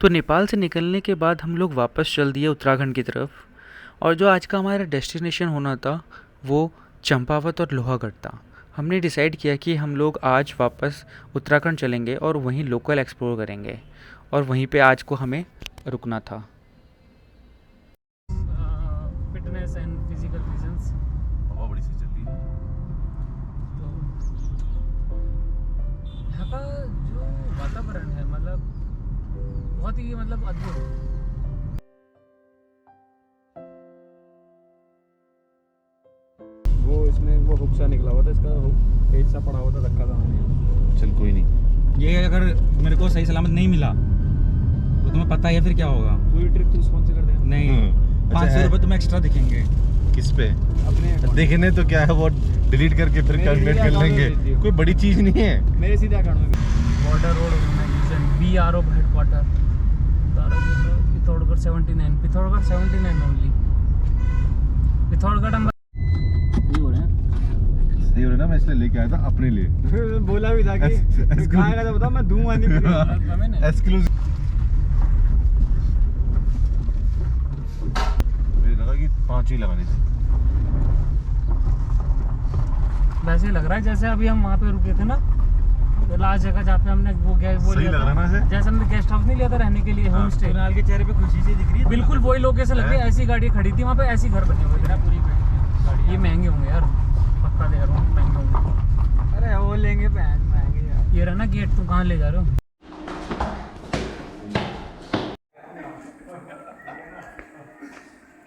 तो नेपाल से निकलने के बाद हम लोग वापस चल दिए उत्तराखंड की तरफ। और जो आज का हमारा डेस्टिनेशन होना था वो चंपावत और लोहागढ़ था। हमने डिसाइड किया कि हम लोग आज वापस उत्तराखंड चलेंगे और वहीं लोकल एक्सप्लोर करेंगे और वहीं पे आज को हमें रुकना था। Fitness and physical reasons. हवा बड़ी सी चल रही है। तो यहाँ का जो वातावरण है मतलब बहुत ही मतलब अद्भुत है। वो इसमें वो हुक सा निकला हुआ था, इसका पेज सा पड़ा हुआ था, धक्का था मैंने। चल कोई नहीं। ये अगर मेरे को सही सलामत नहीं मिला तो तुम्हें पता है फिर क्या होगा। पूरी ट्रिप तू स्पॉन्सर कर देगा? नहीं, 500 रुपये तुम्हें एक्स्ट्रा दिखेंगे। किस पे? अपने account। देखने तो क्या है, वो डिलीट करके फिर मेरे कैलकुलेट लिए कर account में लेंगे। भेज दियो। कोई बड़ी चीज नहीं है। मेरे सीधे अकाउंट में। Border road organisation BRO headquarter Pithoragarh 79 Pithoragarh 79 only. Pithoragarh हम ये हो रहे हैं। सही हो रहा है ना, मैं इसलिए लेके आया था अपने लिए। बोला भी था कि खाएगा तो बता, मैं दूंगा नहीं। हमें ना एक्सक्लूसिव। मुझे लगा कि 5 ही लगानी थी। वैसे ही लग रहा है जैसे अभी हम वहाँ पे रुके थे ना, तो लास्ट जगह जहाँ पे हमने वो सही लिया लग रहा है था, ना ऐसे? जैसे हमने गेस्ट हाउस नहीं लिया था रहने के लिए, होम स्टे। कुणाल के चेहरे पे खुशी सी दिख रही है। बिल्कुल वही लोकेशन लग रही है, ऐसी गाड़ी खड़ी थी वहाँ पे, ऐसी घर बने हुए थे पूरी गाड़ी। ये महंगे होंगे यार, पक्का दे रहा हूँ महंगे होंगे। अरे वो लेंगे पैन महंगे यार। ये रहा ना गेट, तुम कहाँ ले जा रहे हो?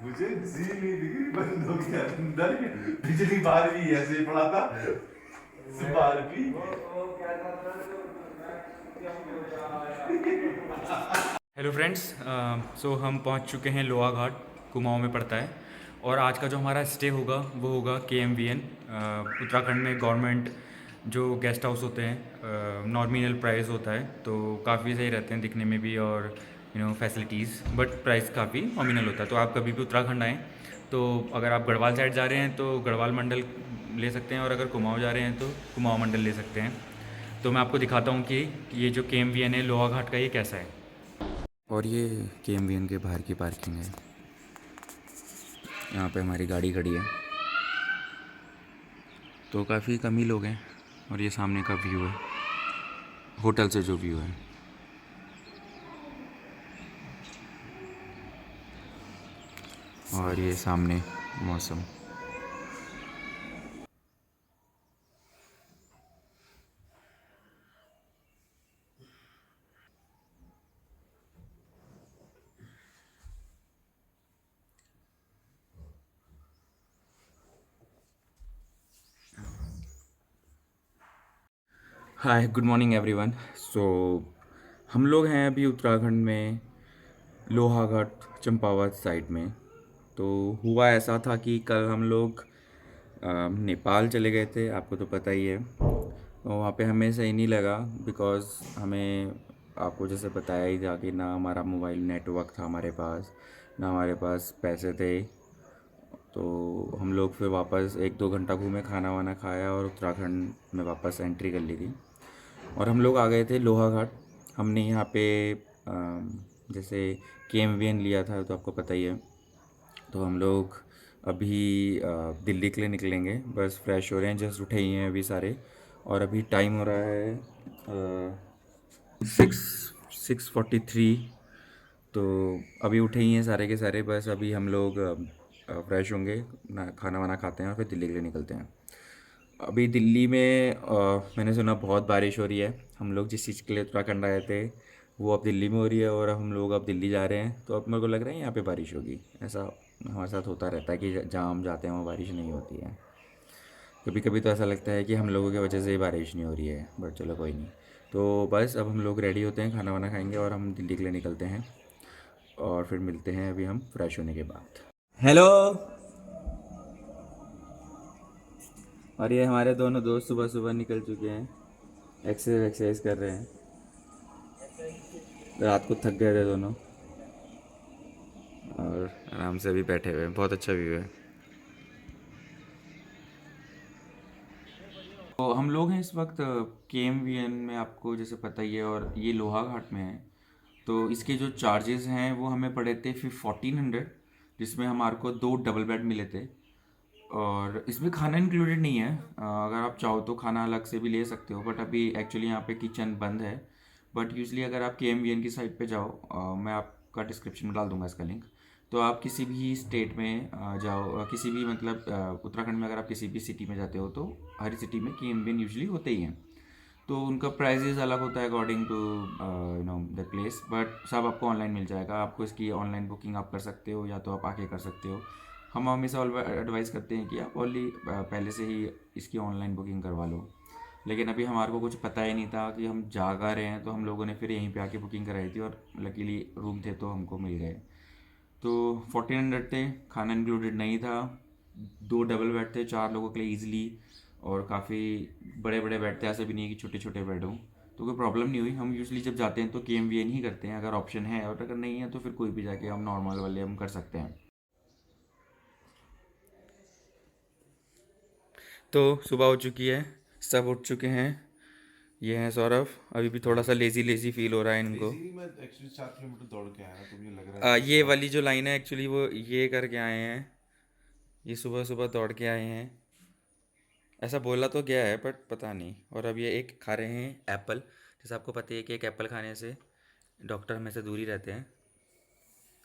मुझे जी नहीं दिख रही, बंद हो गया अंदर। पिछली बार भी ऐसे ही पड़ा था। इस बार भी हेलो फ्रेंड्स, सो हम पहुंच चुके हैं लोहाघाट, कुमाऊं में पड़ता है। और आज का जो हमारा स्टे होगा वो होगा KMVN। उत्तराखंड में गवर्नमेंट जो गेस्ट हाउस होते हैं नॉमिनल प्राइस होता है, तो काफ़ी सही रहते हैं दिखने में भी और फैसिलिटीज़, बट प्राइस काफ़ी नॉमिनल होता है। तो आप कभी भी उत्तराखंड आएँ तो अगर आप गढ़वाल साइड जा रहे हैं तो गढ़वाल मंडल ले सकते हैं, और अगर कुमाऊं जा रहे हैं तो कुमाऊं मंडल ले सकते हैं। तो मैं आपको दिखाता हूँ कि ये जो KMVN है लोहाघाट का, ये कैसा है। और ये KMVN के बाहर की पार्किंग है। यहाँ पे हमारी गाड़ी खड़ी है, तो काफ़ी कम ही लोग हैं। और ये सामने का व्यू है, होटल से जो व्यू है। और ये सामने मौसम। हाय, गुड मॉर्निंग एवरीवन। सो हम लोग हैं अभी उत्तराखंड में लोहाघाट चंपावत साइड में। तो हुआ ऐसा था कि कल हम लोग नेपाल चले गए थे, आपको तो पता ही है। तो वहाँ पे हमें सही नहीं लगा, बिकॉज़ हमें आपको जैसे बताया ही था कि ना हमारा मोबाइल नेटवर्क था हमारे पास, ना हमारे पास पैसे थे। तो हम लोग फिर वापस 1-2 घंटा घूमे, खाना वाना खाया और उत्तराखंड में वापस एंट्री कर ली थी। और हम लोग आ गए थे लोहाघाट। हमने यहाँ पे जैसे KMVN लिया था तो आपको पता ही है। तो हम लोग अभी दिल्ली के लिए निकलेंगे, बस फ्रेश हो रहे हैं, जस्ट उठे ही हैं अभी सारे। और अभी टाइम हो रहा है 6:43। तो अभी उठे ही हैं सारे के सारे, बस अभी हम लोग फ्रेश होंगे, ना खाना वाना खाते हैं और फिर दिल्ली के लिए निकलते हैं। अभी दिल्ली में मैंने सुना बहुत बारिश हो रही है। हम लोग जिस चीज़ के लिए उत्तराखंड आए थे वो अब दिल्ली में हो रही है, और हम लोग अब दिल्ली जा रहे हैं। तो अब मेरे को लग रहा है यहाँ पे बारिश होगी। ऐसा हमारे साथ होता रहता है कि जहाँ हम जाते हैं वहाँ बारिश नहीं होती है। कभी कभी तो ऐसा लगता है कि हम लोगों की वजह से ही बारिश नहीं हो रही है, बट चलो कोई नहीं। तो बस अब हम लोग रेडी होते हैं, खाना वाना खाएंगे और हम दिल्ली के लिए निकलते हैं। और फिर मिलते हैं अभी हम फ्रेश होने के बाद। हेलो। और ये हमारे दोनों दोस्त सुबह सुबह निकल चुके हैं, एक्सरसाइज कर रहे हैं। रात को थक गए थे दोनों और आराम से अभी बैठे हुए हैं। बहुत अच्छा व्यू है। तो हम लोग हैं इस वक्त KMVN में, आपको जैसे पता ही है, और ये लोहाघाट में है। तो इसके जो चार्जेस हैं वो हमें पड़े थे फिर 1400, जिसमें हमारे को 2 डबल बेड मिले थे। और इसमें खाना इंक्लूडेड नहीं है, अगर आप चाहो तो खाना अलग से भी ले सकते हो, बट अभी एक्चुअली यहाँ पे किचन बंद है। बट यूजली अगर आप KMVN की साइट पे जाओ, मैं आपका डिस्क्रिप्शन में डाल दूंगा इसका लिंक, तो आप किसी भी स्टेट में जाओ, किसी भी मतलब उत्तराखंड में अगर आप किसी भी सिटी में जाते हो तो हर सिटी में KMVN यूजली होते ही हैं। तो उनका प्राइजेस अलग होता है according to the place, but सब आपको ऑनलाइन मिल जाएगा। आपको इसकी ऑनलाइन बुकिंग आप कर सकते हो या तो आप आके कर सकते हो। हम हमेशा एडवाइस करते हैं कि आप ओनली पहले से ही इसकी ऑनलाइन बुकिंग करवा लो, लेकिन अभी हमारे को कुछ पता ही नहीं था कि हम जा कर रहे हैं, तो हम लोगों ने फिर यहीं पे आके बुकिंग कराई थी और लकीली रूम थे तो हमको मिल गए। तो 1400 थे, खाना इंक्लूडेड नहीं था, 2 डबल बेड थे 4 लोगों के लिए ईजिली, और काफ़ी बड़े बड़े बेड थे, ऐसे भी नहीं है कि छोटे छोटे बेड हों। तो कोई प्रॉब्लम नहीं हुई। हम यूजली जब जाते हैं तो KMVN ही करते हैं अगर ऑप्शन है, और अगर नहीं है तो फिर कोई भी जाके हम नॉर्मल वाले हम कर सकते हैं। तो सुबह हो चुकी है, सब उठ चुके हैं। ये हैं सौरभ, अभी भी थोड़ा सा लेजी लेजी फील हो रहा है इनको। इसीलिए मैं एक्चुअली 4 किलोमीटर दौड़ के आया तो मुझे लग रहा है ये वाली जो लाइन है एक्चुअली वो ये करके आए हैं, ये सुबह सुबह दौड़ के आए हैं, ऐसा बोला तो गया है बट पता नहीं। और अब ये एक खा रहे हैं एप्पल, जैसे आपको पता है कि एक एप्पल खाने से डॉक्टर हमेशा दूर ही रहते हैं,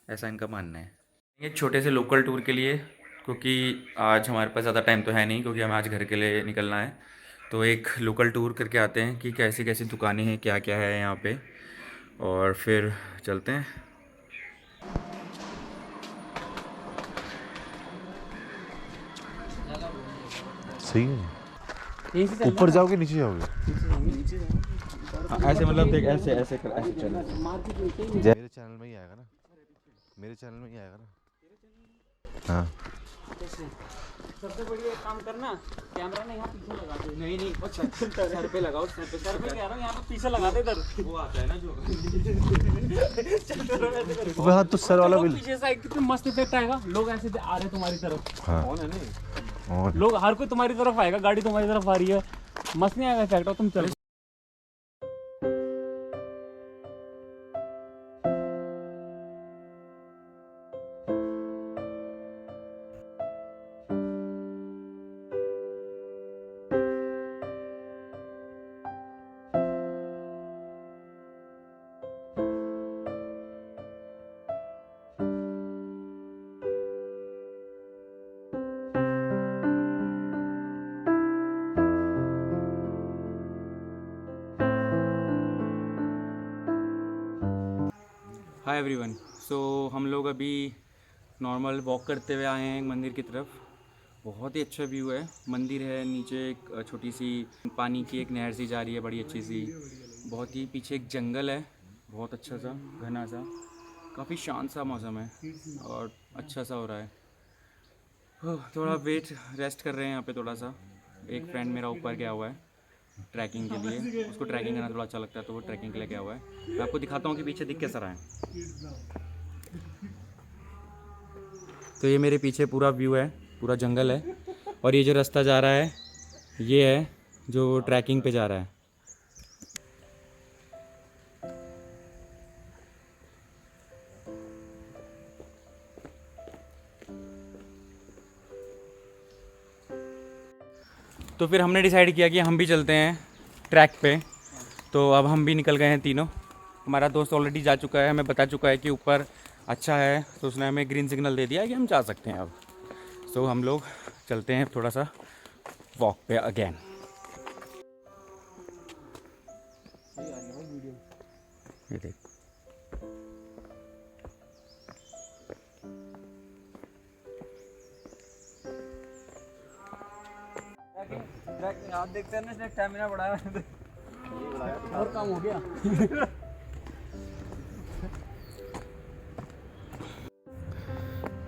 ऐसा इनका मानना है। एक छोटे से लोकल टूर के लिए, क्योंकि आज हमारे पास ज़्यादा टाइम तो है नहीं, क्योंकि हमें आज घर के लिए निकलना है, तो एक लोकल टूर करके आते हैं कि कैसी कैसी दुकानें हैं, क्या क्या है यहाँ पे, और फिर चलते हैं। सही है। यहीं से चलना ऊपर जाओगे नीचे जाओगे? ऐसे मतलब देख, ऐसे ऐसे ऐसे चल। मेरे चैनल में ही आएगा ना, मेरे चैनल में ही आएगा ना। हाँ सबसे बढ़िया एक काम करना, कैमरा ना यहाँ पीछे लगा दे। नहीं नहीं, वो सर पे लगाओ, सर पे कह रहा हूँ, यहाँ पे पीछे लगा दे इधर। वो आता है ना जो वो हाँ तो सर वाला भी पीछे साइड कितने मस्त इफेक्ट आएगा, लोग ऐसे आ रहे हैं तुम्हारी तरफ। हाँ कौन है नहीं, और लोग हर कोई तुम्हारी तरफ आएगा, गाड़ी तुम्हारी तरफ आ रही है, मस्त नहीं आएगा इफेक्ट। और तुम चलो। हाय एवरीवन, सो हम लोग अभी नॉर्मल वॉक करते हुए आए हैं मंदिर की तरफ। बहुत ही अच्छा व्यू है, मंदिर है, नीचे एक छोटी सी पानी की एक नहर सी जा रही है, बड़ी अच्छी सी। बहुत ही पीछे एक जंगल है, बहुत अच्छा सा घना सा, काफ़ी शांत सा मौसम है और अच्छा सा हो रहा है। थोड़ा वेट रेस्ट कर रहे हैं यहाँ पे थोड़ा सा। एक फ्रेंड मेरा ऊपर गया हुआ है ट्रैकिंग के लिए, उसको ट्रैकिंग करना थोड़ा अच्छा लगता है, तो वो ट्रैकिंग के लिए गया हुआ है। मैं आपको दिखाता हूँ कि पीछे दिख कैसा रहा है। तो ये मेरे पीछे पूरा व्यू है, पूरा जंगल है, और ये जो रास्ता जा रहा है ये है जो ट्रैकिंग पे जा रहा है। तो फिर हमने डिसाइड किया कि हम भी चलते हैं ट्रैक पे। तो अब हम भी निकल गए हैं तीनों। हमारा दोस्त ऑलरेडी जा चुका है, हमें बता चुका है कि ऊपर अच्छा है, तो उसने हमें ग्रीन सिग्नल दे दिया है कि हम जा सकते हैं अब। तो हम लोग चलते हैं थोड़ा सा वॉक पे अगेन। ये देख, आप देखते हैं ना, इसने स्टैमिना बढ़ाया और काम हो गया।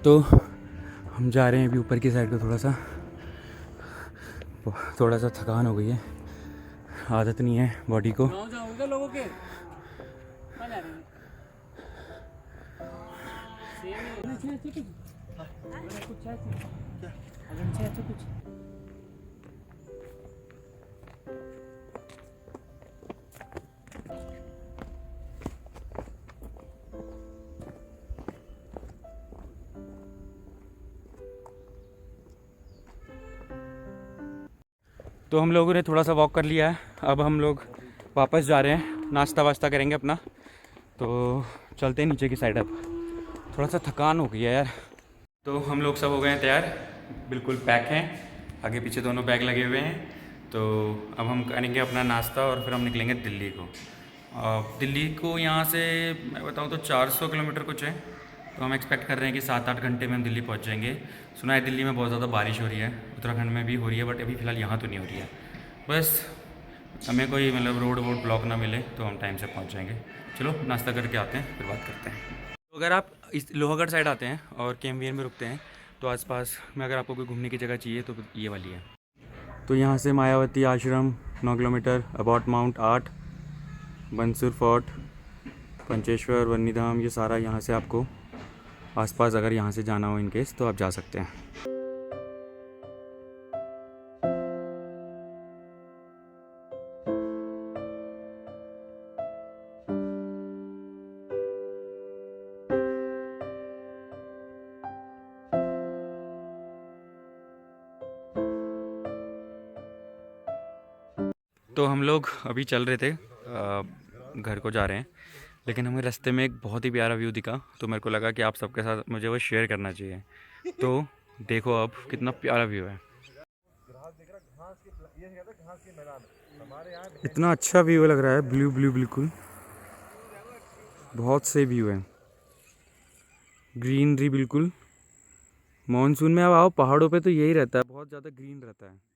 तो हम जा रहे हैं अभी ऊपर की साइड पे। थोड़ा सा थकान हो गई है, आदत नहीं है बॉडी को। गाँव जाओगे लोगों के कहाँ जा रहे हैं? कुछ तो हम लोगों ने थोड़ा सा वॉक कर लिया है, अब हम लोग वापस जा रहे हैं, नाश्ता वास्ता करेंगे अपना, तो चलते हैं नीचे की साइड। अब थोड़ा सा थकान हो गई है यार। तो हम लोग सब हो गए हैं तैयार, बिल्कुल पैक हैं, आगे पीछे दोनों बैग लगे हुए हैं। तो अब हम करेंगे अपना नाश्ता और फिर हम निकलेंगे दिल्ली को। दिल्ली को यहाँ से मैं बताऊँ तो 400 किलोमीटर कुछ है, तो हम एक्सपेक्ट कर रहे हैं कि 7-8 घंटे में हम दिल्ली पहुँच जाएंगे। सुना है दिल्ली में बहुत ज़्यादा बारिश हो रही है, उत्तराखंड में भी हो रही है, बट अभी फ़िलहाल यहाँ तो नहीं हो रही है। बस हमें कोई मतलब रोड वोड ब्लॉक ना मिले तो हम टाइम से पहुँच जाएंगे। चलो नाश्ता करके आते हैं, फिर बात करते हैं। तो अगर आप इस लोहागढ़ साइड आते हैं और केएमवीएन में रुकते हैं तो आसपास में अगर आपको कोई घूमने की जगह चाहिए तो ये वाली है। तो यहाँ से Mayavati Ashram 9 kilometre, about mount 8, Bansur fort, Pancheshwar, वन्नीधाम, ये सारा यहाँ से आपको आसपास अगर यहाँ से जाना हो इन केस तो आप जा सकते हैं। तो हम लोग अभी चल रहे थे, घर को जा रहे हैं, लेकिन हमें रास्ते में एक बहुत ही प्यारा व्यू दिखा, तो मेरे को लगा कि आप सबके साथ मुझे वो शेयर करना चाहिए। तो देखो अब कितना प्यारा व्यू है, इतना अच्छा व्यू लग रहा है, ब्लू ब्लू बिल्कुल, बहुत से व्यू है, ग्रीनरी बिल्कुल। मानसून में अब आओ पहाड़ों पे तो यही रहता है, बहुत ज़्यादा ग्रीन रहता है।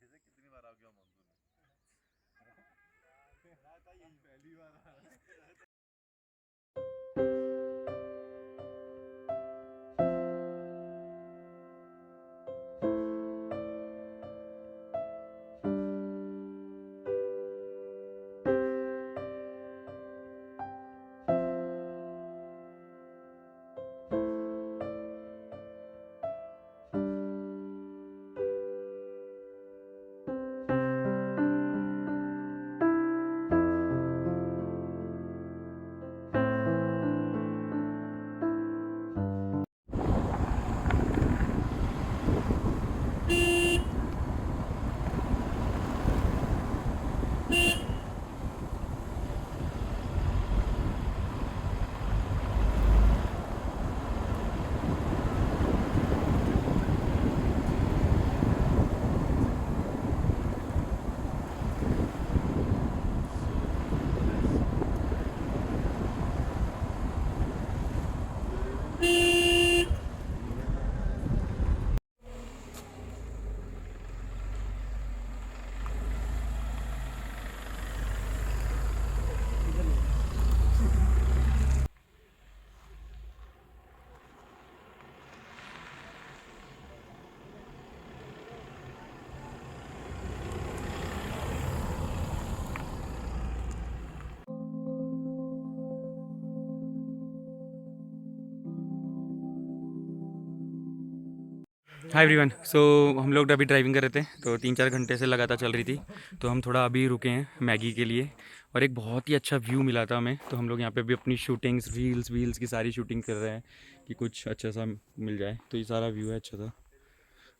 हाय एवरीवन, सो हम लोग अभी ड्राइविंग कर रहे थे, तो 3-4 घंटे से लगातार चल रही थी, तो हम थोड़ा अभी रुके हैं मैगी के लिए, और एक बहुत ही अच्छा व्यू मिला था हमें, तो हम लोग यहाँ पे भी अपनी शूटिंग्स रील्स की सारी शूटिंग कर रहे हैं कि कुछ अच्छा सा मिल जाए। तो ये सारा व्यू है अच्छा सा।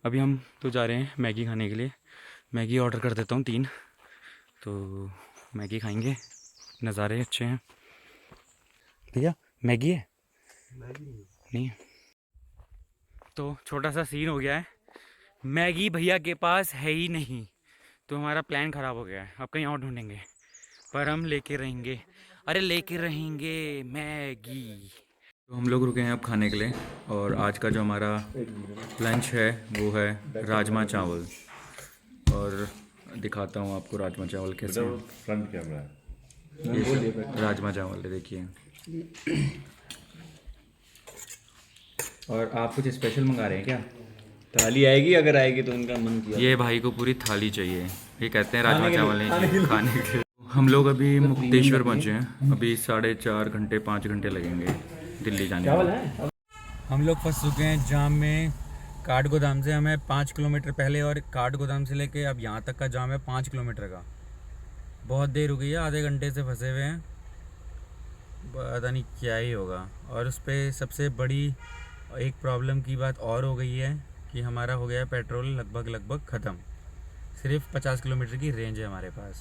अभी हम तो जा रहे हैं मैगी खाने के लिए, मैगी ऑर्डर कर देता हूँ 3, तो मैगी खाएँगे, नज़ारे अच्छे हैं। भैया मैगी है? नहीं। तो छोटा सा सीन हो गया है, मैगी भैया के पास है ही नहीं, तो हमारा प्लान ख़राब हो गया है, अब कहीं और ढूंढेंगे, पर हम लेके रहेंगे, अरे लेके रहेंगे मैगी। तो हम लोग रुके हैं अब खाने के लिए, और आज का जो हमारा लंच है वो है राजमा चावल, और दिखाता हूँ आपको राजमा चावल कैसे हैं। फ्रंट कैमरा है, ये राजमा चावल है, देखिए। और आप कुछ स्पेशल मंगा रहे हैं क्या? थाली आएगी, अगर आएगी तो उनका मन किया। ये भाई को पूरी थाली चाहिए, ये कहते हैं राजमा चावल नहीं खाने के लिए। हम लोग अभी मुक्तेश्वर पहुँचे हैं, अभी 4.5 घंटे 5 घंटे लगेंगे दिल्ली जाने में। हम लोग फंस चुके हैं जाम में, काठ गोदाम से हमें 5 किलोमीटर पहले, और काठ गोदाम से लेके अब यहाँ तक का जाम है 5 किलोमीटर का। बहुत देर हो गई है, आधे घंटे से फंसे हुए हैं, पता नहीं क्या ही होगा। और उस पर सबसे बड़ी एक प्रॉब्लम की बात और हो गई है कि हमारा हो गया पेट्रोल लगभग ख़त्म, सिर्फ 50 किलोमीटर की रेंज है हमारे पास।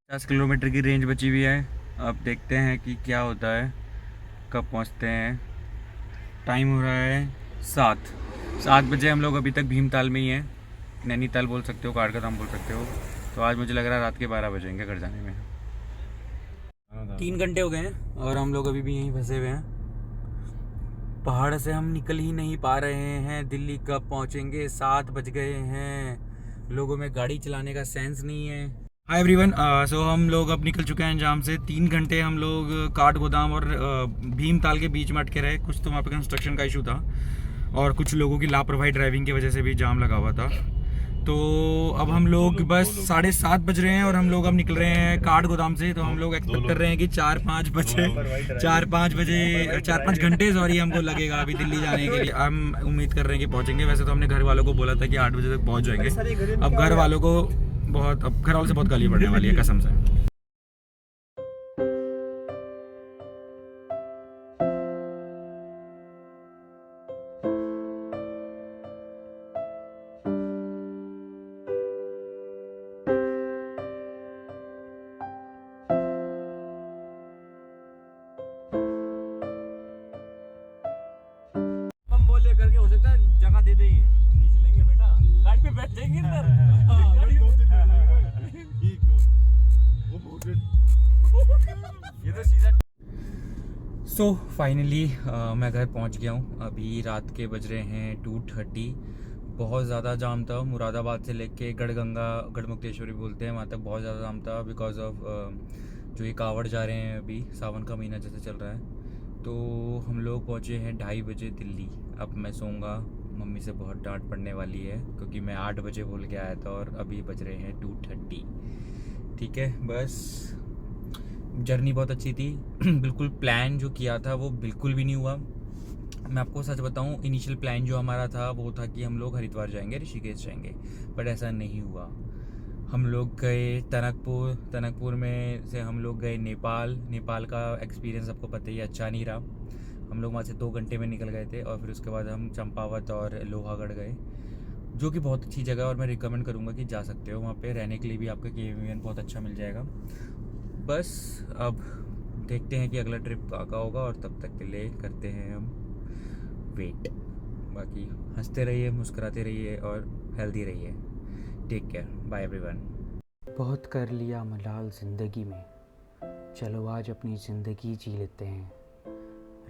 50 किलोमीटर की रेंज बची हुई है। अब देखते हैं कि क्या होता है, कब पहुंचते हैं। टाइम हो रहा है 7 बजे। हम लोग अभी तक भीमताल में ही हैं। नैनीताल बोल सकते हो, काठगोदाम बोल सकते हो। तो आज मुझे लग रहा है रात के 12 बजेंगे घर जाने में। 3 घंटे हो गए हैं और हम लोग अभी भी यहीं फंसे हुए हैं। पहाड़ से हम निकल ही नहीं पा रहे हैं। दिल्ली कब पहुंचेंगे? 7 बज गए हैं। लोगों में गाड़ी चलाने का सेंस नहीं है। हाय एवरीवन, सो हम लोग अब निकल चुके हैं अंजाम से। 3 घंटे हम लोग काठगोदाम और भीमताल के बीच में अटके रहे। कुछ तो वहाँ पे कंस्ट्रक्शन का इशू था और कुछ लोगों की लापरवाही ड्राइविंग की वजह से भी जाम लगा हुआ था। तो अब हम लोग बस 7:30 बज रहे हैं और हम लोग अब निकल रहे हैं काठगोदाम से। तो हम लोग एक्सपेक्ट कर रहे हैं कि 4-5 घंटे हमको लगेगा अभी दिल्ली जाने के लिए। हम उम्मीद कर रहे हैं कि पहुंचेंगे। वैसे तो हमने घर वालों को बोला था कि 8 बजे तक पहुंच जाएंगे। अब घर वालों से बहुत गाली पड़ने वाली है कसम से। हम बोले करके हो सकता है जगह दे देंगे, खींच लेंगे बेटा, गाड़ी पे बैठ जाएंगे अंदर। गाड़ी ये तो सीधा। सो फाइनली मैं घर पहुंच गया हूं। अभी रात के बज रहे हैं 2:30। बहुत ज़्यादा जाम था। मुरादाबाद से लेके गढ़गंगा, गढ़मुक्तेश्वरी बोलते हैं, वहाँ तक बहुत ज़्यादा जाम था बिकॉज ऑफ जो ये कावड़ जा रहे हैं। अभी सावन का महीना जैसे चल रहा है। तो हम लोग पहुँचे हैं 2:30 बजे दिल्ली। अब मैं सोऊंगा। मम्मी से बहुत डांट पड़ने वाली है क्योंकि मैं 8 बजे बोल के आया था और अभी बज रहे हैं 2:30। ठीक है, बस जर्नी बहुत अच्छी थी। बिल्कुल प्लान जो किया था वो बिल्कुल भी नहीं हुआ। मैं आपको सच बताऊं, इनिशियल प्लान जो हमारा था वो था कि हम लोग हरिद्वार जाएंगे, ऋषिकेश जाएंगे, बट ऐसा नहीं हुआ। हम लोग गए टनकपुर में से हम लोग गए नेपाल का एक्सपीरियंस आपको पता ही है, अच्छा नहीं रहा। हम लोग वहाँ से 2 घंटे में निकल गए थे और फिर उसके बाद हम चंपावत और लोहागढ़ गए, जो कि बहुत अच्छी जगह है और मैं रिकमेंड करूँगा कि जा सकते हो। वहाँ पे रहने के लिए भी आपका KVN बहुत अच्छा मिल जाएगा। बस अब देखते हैं कि अगला ट्रिप कहाँ होगा और तब तक के लिए करते हैं हम वेट। बाकी हंसते रहिए, मुस्कुराते रहिए और हेल्दी रहिए। Take care, bye everyone. बहुत कर लिया मलाल ज़िंदगी में, चलो आज अपनी ज़िंदगी जी लेते हैं।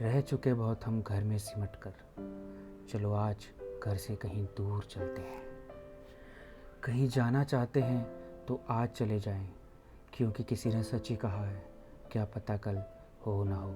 रह चुके बहुत हम घर में सिमट कर, चलो आज घर से कहीं दूर चलते हैं। कहीं जाना चाहते हैं तो आज चले जाएं, क्योंकि किसी ने सच ही कहा है, क्या पता कल हो ना हो।